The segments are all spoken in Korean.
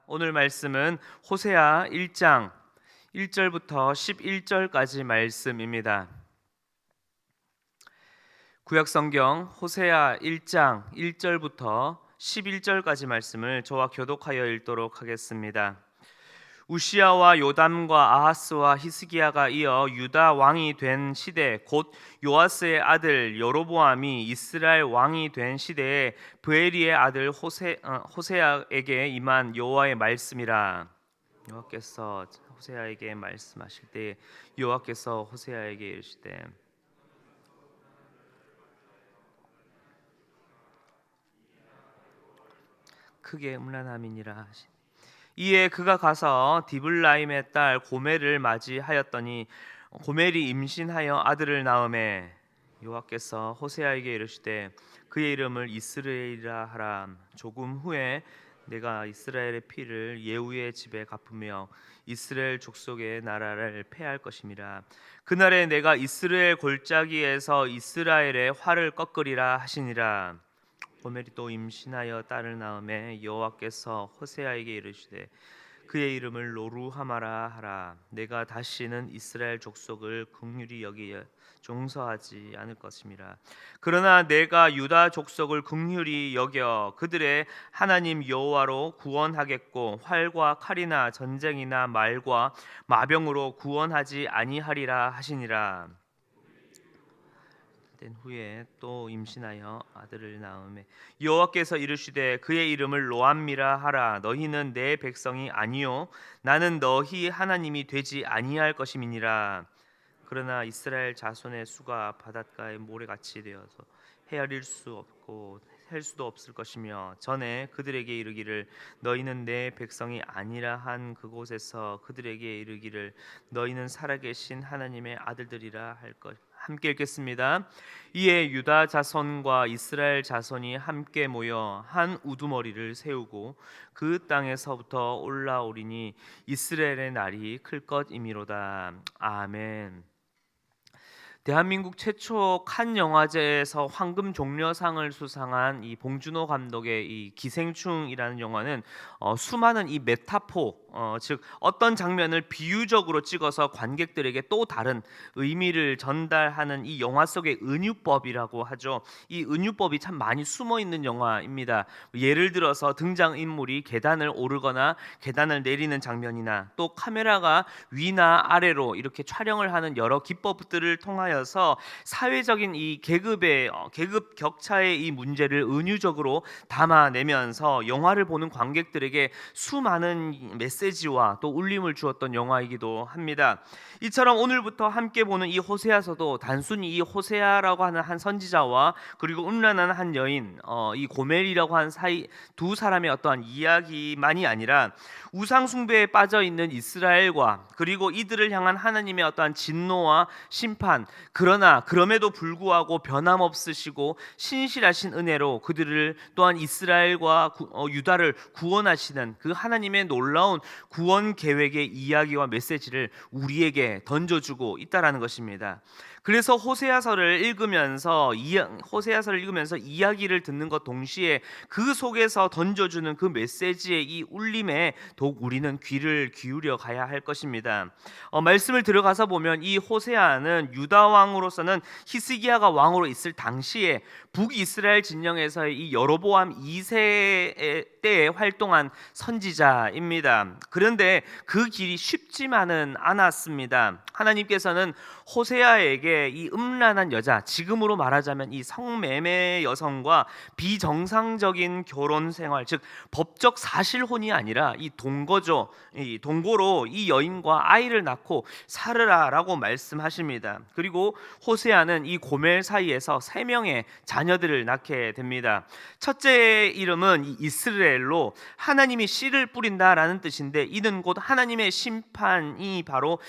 오늘 말씀은 호세아 1장 1절부터 11절까지 말씀입니다. 구약성경 호세아 1장 1절부터 11절까지 말씀을 저와 교독하여 읽도록 하겠습니다. 우시야와 요담과 아하스와 히스기야가 이어 유다 왕이 된 시대, 곧 요아스의 아들 여로보암이 이스라엘 왕이 된 시대에 브에리의 아들 호세아에게 임한 여호와의 말씀이라. 여호와께서 호세아에게 말씀하실 때 여호와께서 호세아에게 이르시되 크게 음란함이니라 하시니, 이에 그가 가서 디블라임의 딸 고멜을 맞이하였더니 고멜이 임신하여 아들을 낳음에 여호와께서 호세아에게 이르시되 그의 이름을 이스라엘이라 하라. 조금 후에 내가 이스라엘의 피를 예후의 집에 갚으며 이스라엘 족속의 나라를 패할 것임이라. 그날에 내가 이스라엘 골짜기에서 이스라엘의 활을 꺾으리라 하시니라. 고멜이 또 임신하여 딸을 낳음에 여호와께서 호세아에게 이르시되 그의 이름을 로루하마라 하라. 내가 다시는 이스라엘 족속을 긍휼히 여기어 용서하지 않을 것임이라. 그러나 내가 유다 족속을 긍휼히 여겨 그들의 하나님 여호와로 구원하겠고 활과 칼이나 전쟁이나 말과 마병으로 구원하지 아니하리라 하시니라. 된 후에 또 임신하여 아들을 낳음에 여호와께서 이르시되 그의 이름을 로암미라 하라. 너희는 내 백성이 아니요 나는 너희 하나님이 되지 아니할 것임이니라. 그러나 이스라엘 자손의 수가 바닷가의 모래같이 되어서 헤아릴 수 없고 셀 수도 없을 것이며 전에 그들에게 이르기를 너희는 내 백성이 아니라 한 그곳에서 그들에게 이르기를 너희는 살아계신 하나님의 아들들이라 할 것. 함께 읽겠습니다. 이에 유다 자손과 이스라엘 자손이 함께 모여 한 우두머리를 세우고 그 땅에서부터 올라오리니 이스라엘의 날이 클 것이미로다. 아멘. 대한민국 최초 칸 영화제에서 황금 종려상을 수상한 이 봉준호 감독의 이 기생충이라는 영화는 수많은 이 메타포, 즉 어떤 장면을 비유적으로 찍어서 관객들에게 또 다른 의미를 전달하는 이 영화 속의 은유법이라고 하죠. 이 은유법이 참 많이 숨어 있는 영화입니다. 예를 들어서 등장 인물이 계단을 오르거나 계단을 내리는 장면이나 또 카메라가 위나 아래로 이렇게 촬영을 하는 여러 기법들을 통하여서 사회적인 이 계급 격차의 이 문제를 은유적으로 담아내면서 영화를 보는 관객들에게 수많은 메시지와 또 울림을 주었던 영화이기도 합니다. 이처럼 오늘부터 함께 보는 이 호세아서도 단순히 이 호세아라고 하는 한 선지자와 그리고 음란한 한 여인, 이 고멜이라고 한 사이 두 사람의 어떠한 이야기만이 아니라 우상 숭배에 빠져 있는 이스라엘과 그리고 이들을 향한 하나님의 어떠한 진노와 심판, 그러나 그럼에도 불구하고 변함없으시고 신실하신 은혜로 그들을 또한 이스라엘과 유다를 구원하시는 그 하나님의 놀라운 구원 계획의 이야기와 메시지를 우리에게 던져주고 있다라는 것입니다. 그래서 호세아서를 읽으면서 이야기를 듣는 것 동시에 그 속에서 던져주는 그 메시지의 이 울림에 더욱 우리는 귀를 기울여 가야 할 것입니다. 말씀을 들어가서 보면 이 호세아는 유다 왕으로서는 히스기야가 왕으로 있을 당시에 북이스라엘 진영에서의 이 여로보암 2세 때에 활동한 선지자입니다. 그런데 그 길이 쉽지만은 않았습니다. 하나님께서는 호세아에게 이 음란한 여자, 지금으로 말하자면 이 성매매 여성과 비정상적인 결혼 생활, 즉 법적 사실혼이 아니라 이 동거죠. 이 동거로 이 여인과 아이를 낳고 살으라라고 말씀하십니다. 그리고 호세아는 이 고멜 사이에서 3명의 자녀들을 낳게 됩니다. 첫째의 이름은 이스라엘로 하나님이 씨를 뿌린다라는 뜻인데 이는 곧 하나님의 심판이 바로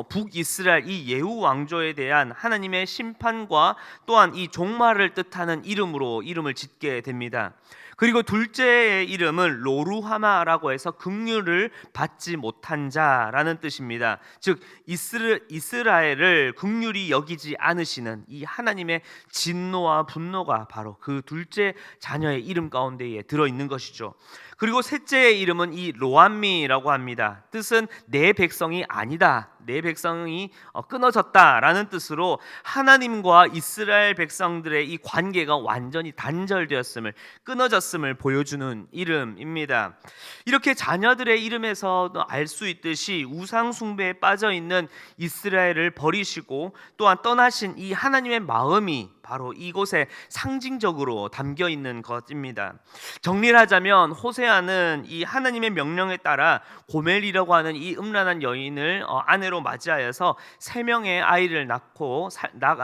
북이스라엘 이 예후 왕조에 대한 하나님의 심판과 또한 이 종말을 뜻하는 이름을 짓게 됩니다. 그리고 둘째의 이름은 로루하마라고 해서 긍휼을 받지 못한 자라는 뜻입니다. 즉 이스라엘을 긍휼히 여기지 않으시는 이 하나님의 진노와 분노가 바로 그 둘째 자녀의 이름 가운데에 들어있는 것이죠. 그리고 셋째의 이름은 이 로암미라고 합니다. 뜻은 내 백성이 아니다, 내 백성이 끊어졌다라는 뜻으로 하나님과 이스라엘 백성들의 이 관계가 완전히 단절되었음을, 끊어졌음을 보여주는 이름입니다. 이렇게 자녀들의 이름에서 알 수 있듯이 우상 숭배에 빠져 있는 이스라엘을 버리시고 또한 떠나신 이 하나님의 마음이 바로 이곳에 상징적으로 담겨 있는 것입니다. 정리를 하자면 호세아는 이 하나님의 명령에 따라 고멜이라고 하는 이 음란한 여인을 아내로 맞이하여서 3명의 아이를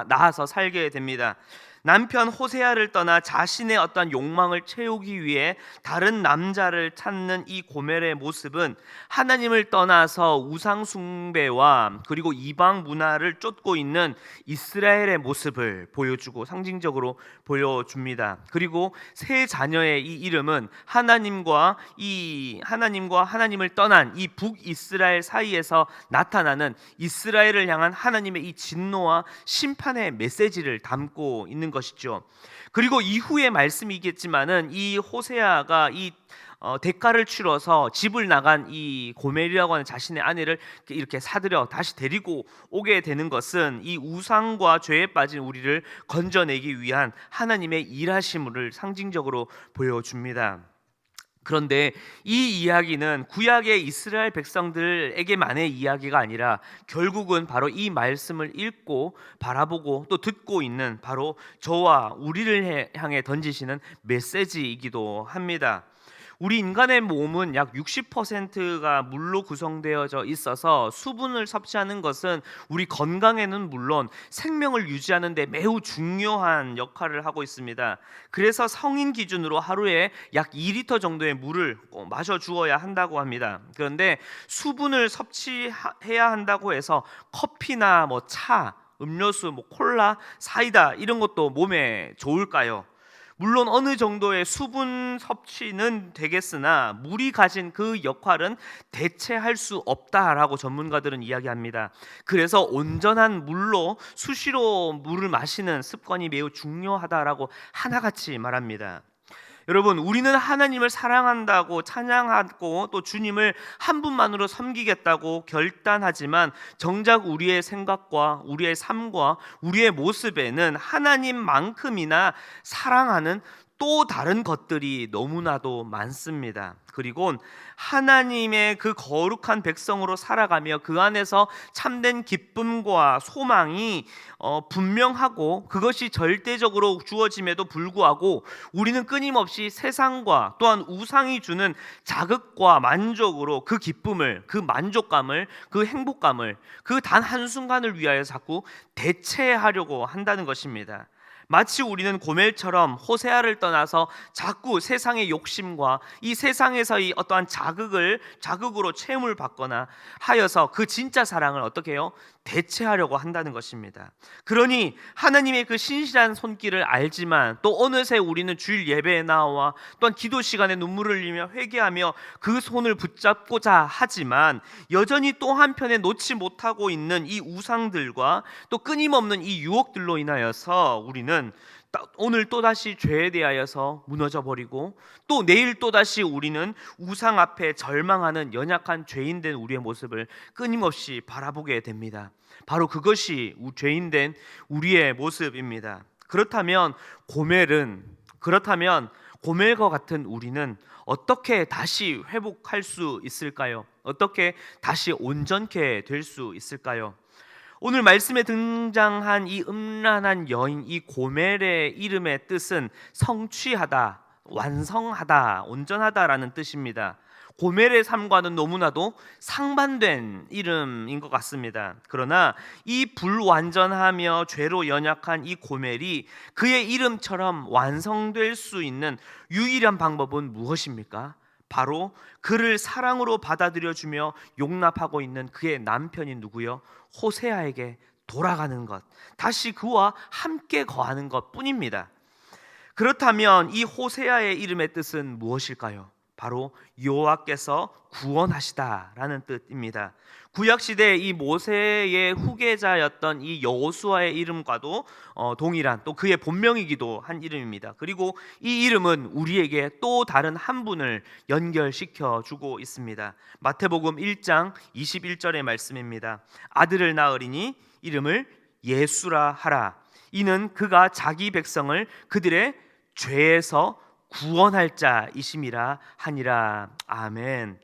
낳아서 살게 됩니다. 남편 호세아를 떠나 자신의 어떤 욕망을 채우기 위해 다른 남자를 찾는 이 고멜의 모습은 하나님을 떠나서 우상 숭배와 그리고 이방 문화를 쫓고 있는 이스라엘의 모습을 보여주고 상징적으로 보여줍니다. 그리고 세 자녀의 이 이름은 하나님과 하나님을 떠난 이 북이스라엘 사이에서 나타나는 이스라엘을 향한 하나님의 이 진노와 심판의 메시지를 담고 있는 것이죠. 그리고 이후의 말씀이겠지만은 이 호세아가 대가를 치러서 집을 나간 이 고멜이라고 하는 자신의 아내를 이렇게 사들여 다시 데리고 오게 되는 것은 이 우상과 죄에 빠진 우리를 건져내기 위한 하나님의 일하심을 상징적으로 보여줍니다. 그런데 이 이야기는 구약의 이스라엘 백성들에게만의 이야기가 아니라 결국은 바로 이 말씀을 읽고 바라보고 또 듣고 있는 바로 저와 우리를 향해 던지시는 메시지이기도 합니다. 우리 인간의 몸은 약 60%가 물로 구성되어져 있어서 수분을 섭취하는 것은 우리 건강에는 물론 생명을 유지하는 데 매우 중요한 역할을 하고 있습니다. 그래서 성인 기준으로 하루에 약 2리터 정도의 물을 마셔 주어야 한다고 합니다. 그런데 수분을 섭취해야 한다고 해서 커피나 차, 음료수, 콜라, 사이다 이런 것도 몸에 좋을까요? 물론 어느 정도의 수분 섭취는 되겠으나 물이 가진 그 역할은 대체할 수 없다라고 전문가들은 이야기합니다. 그래서 온전한 물로 수시로 물을 마시는 습관이 매우 중요하다라고 하나같이 말합니다. 여러분, 우리는 하나님을 사랑한다고 찬양하고 또 주님을 한 분만으로 섬기겠다고 결단하지만 정작 우리의 생각과 우리의 삶과 우리의 모습에는 하나님만큼이나 사랑하는 또 다른 것들이 너무나도 많습니다. 그리고 하나님의 그 거룩한 백성으로 살아가며 그 안에서 참된 기쁨과 소망이 분명하고 그것이 절대적으로 주어짐에도 불구하고 우리는 끊임없이 세상과 또한 우상이 주는 자극과 만족으로 그 기쁨을, 그 만족감을, 그 행복감을 그 단 한순간을 위하여 자꾸 대체하려고 한다는 것입니다. 마치 우리는 고멜처럼 호세아를 떠나서 자꾸 세상의 욕심과 이 세상에서의 어떠한 자극으로 체험을 받거나 하여서 그 진짜 사랑을 어떻게 해요? 대체하려고 한다는 것입니다. 그러니 하나님의 그 신실한 손길을 알지만 또 어느새 우리는 주일 예배에 나와 또한 기도 시간에 눈물을 흘리며 회개하며 그 손을 붙잡고자 하지만 여전히 또 한편에 놓지 못하고 있는 이 우상들과 또 끊임없는 이 유혹들로 인하여서 우리는 오늘 또다시 죄에 대하여서 무너져 버리고 또 내일 또다시 우리는 우상 앞에 절망하는 연약한 죄인된 우리의 모습을 끊임없이 바라보게 됩니다. 바로 그것이 죄인된 우리의 모습입니다. 그렇다면 고멜과 같은 우리는 어떻게 다시 회복할 수 있을까요? 어떻게 다시 온전케 될 수 있을까요? 오늘 말씀에 등장한 이 음란한 여인, 이 고멜의 이름의 뜻은 성취하다, 완성하다, 온전하다라는 뜻입니다. 고멜의 삶과는 너무나도 상반된 이름인 것 같습니다. 그러나 이 불완전하며 죄로 연약한 이 고멜이 그의 이름처럼 완성될 수 있는 유일한 방법은 무엇입니까? 바로 그를 사랑으로 받아들여주며 용납하고 있는 그의 남편이 누구요? 호세아에게 돌아가는 것, 다시 그와 함께 거하는 것 뿐입니다. 그렇다면 이 호세아의 이름의 뜻은 무엇일까요? 바로 여호와께서 구원하시다라는 뜻입니다. 구약 시대 이 모세의 후계자였던 이 여호수아의 이름과도 동일한, 또 그의 본명이기도 한 이름입니다. 그리고 이 이름은 우리에게 또 다른 한 분을 연결시켜 주고 있습니다. 마태복음 1장 21절의 말씀입니다. 아들을 낳으리니 이름을 예수라 하라. 이는 그가 자기 백성을 그들의 죄에서 구원할 자이심이라 하니라. 아멘.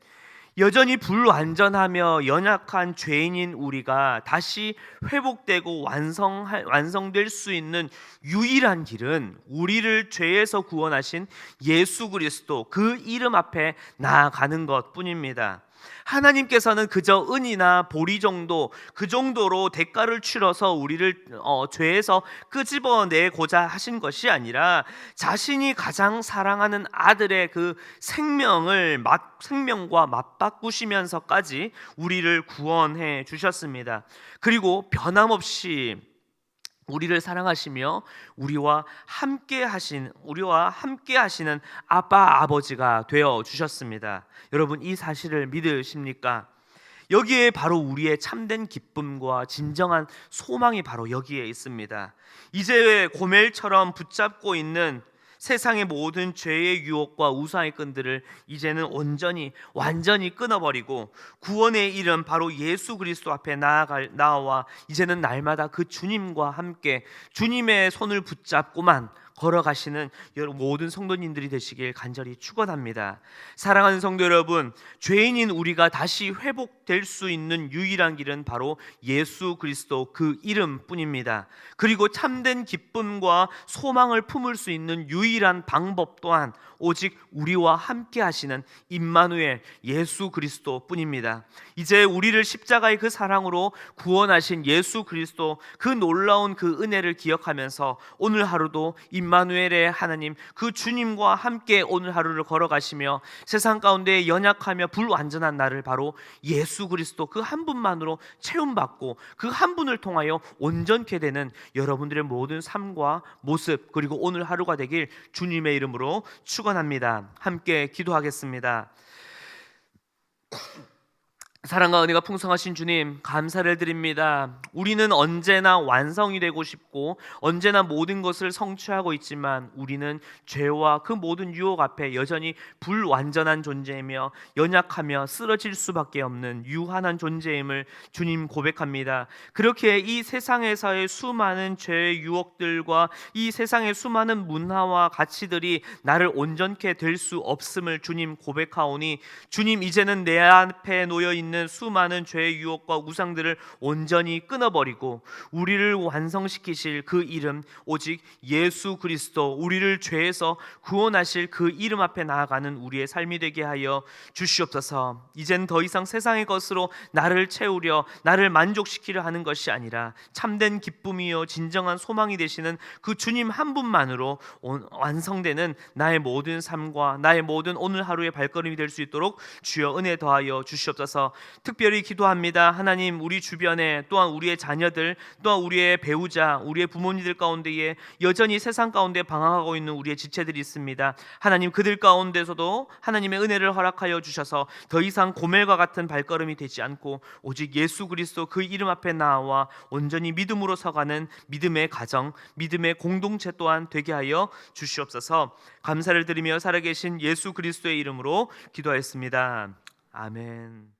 여전히 불완전하며 연약한 죄인인 우리가 다시 회복되고 완성될 수 있는 유일한 길은 우리를 죄에서 구원하신 예수 그리스도 그 이름 앞에 나아가는 것뿐입니다. 하나님께서는 그저 은이나 보리 정도, 그 정도로 대가를 치러서 우리를 죄에서 끄집어내고자 하신 것이 아니라 자신이 가장 사랑하는 아들의 그 생명과 맞바꾸시면서까지 우리를 구원해 주셨습니다. 그리고 변함없이 우리를 사랑하시며 우리와 함께 하시는 아빠 아버지가 되어 주셨습니다. 여러분, 이 사실을 믿으십니까? 여기에 바로 우리의 참된 기쁨과 진정한 소망이 바로 여기에 있습니다. 이제 고멜처럼 붙잡고 있는 세상의 모든 죄의 유혹과 우상의 끈들을 이제는 완전히 끊어버리고 구원의 이름 바로 예수 그리스도 앞에 나와 이제는 날마다 그 주님과 함께 주님의 손을 붙잡고만 걸어가시는 모든 성도님들이 되시길 간절히 축원합니다. 사랑하는 성도 여러분, 죄인인 우리가 다시 회복될 수 있는 유일한 길은 바로 예수 그리스도 그 이름뿐입니다. 그리고 참된 기쁨과 소망을 품을 수 있는 유일한 방법 또한 오직 우리와 함께 하시는 임마누엘 예수 그리스도뿐입니다. 이제 우리를 십자가의 그 사랑으로 구원하신 예수 그리스도 그 놀라운 그 은혜를 기억하면서 오늘 하루도 임마누엘의 하나님 그 주님과 함께 오늘 하루를 걸어가시며 세상 가운데 연약하며 불완전한 나를 바로 예수 그리스도 그 한 분만으로 채움받고 그 한 분을 통하여 온전케 되는 여러분들의 모든 삶과 모습 그리고 오늘 하루가 되길 주님의 이름으로 축원합니다. 함께 기도하겠습니다. 사랑과 은혜가 풍성하신 주님, 감사를 드립니다. 우리는 언제나 완성이 되고 싶고 언제나 모든 것을 성취하고 있지만 우리는 죄와 그 모든 유혹 앞에 여전히 불완전한 존재이며 연약하며 쓰러질 수밖에 없는 유한한 존재임을 주님 고백합니다. 그렇게 이 세상에서의 수많은 죄의 유혹들과 이 세상의 수많은 문화와 가치들이 나를 온전케 될 수 없음을 주님 고백하오니 주님, 이제는 내 앞에 놓여 있는 수많은 죄의 유혹과 우상들을 온전히 끊어버리고 우리를 완성시키실 그 이름 오직 예수 그리스도, 우리를 죄에서 구원하실 그 이름 앞에 나아가는 우리의 삶이 되게 하여 주시옵소서. 이젠 더 이상 세상의 것으로 나를 채우려 나를 만족시키려 하는 것이 아니라 참된 기쁨이요 진정한 소망이 되시는 그 주님 한 분만으로 완성되는 나의 모든 삶과 나의 모든 오늘 하루의 발걸음이 될 수 있도록 주여 은혜 더하여 주시옵소서. 특별히 기도합니다. 하나님, 우리 주변에 또한 우리의 자녀들 또한 우리의 배우자 우리의 부모님들 가운데에 여전히 세상 가운데 방황하고 있는 우리의 지체들이 있습니다. 하나님, 그들 가운데서도 하나님의 은혜를 허락하여 주셔서 더 이상 고멜과 같은 발걸음이 되지 않고 오직 예수 그리스도 그 이름 앞에 나와 온전히 믿음으로 서가는 믿음의 가정 믿음의 공동체 또한 되게 하여 주시옵소서. 감사를 드리며 살아계신 예수 그리스도의 이름으로 기도하였습니다. 아멘.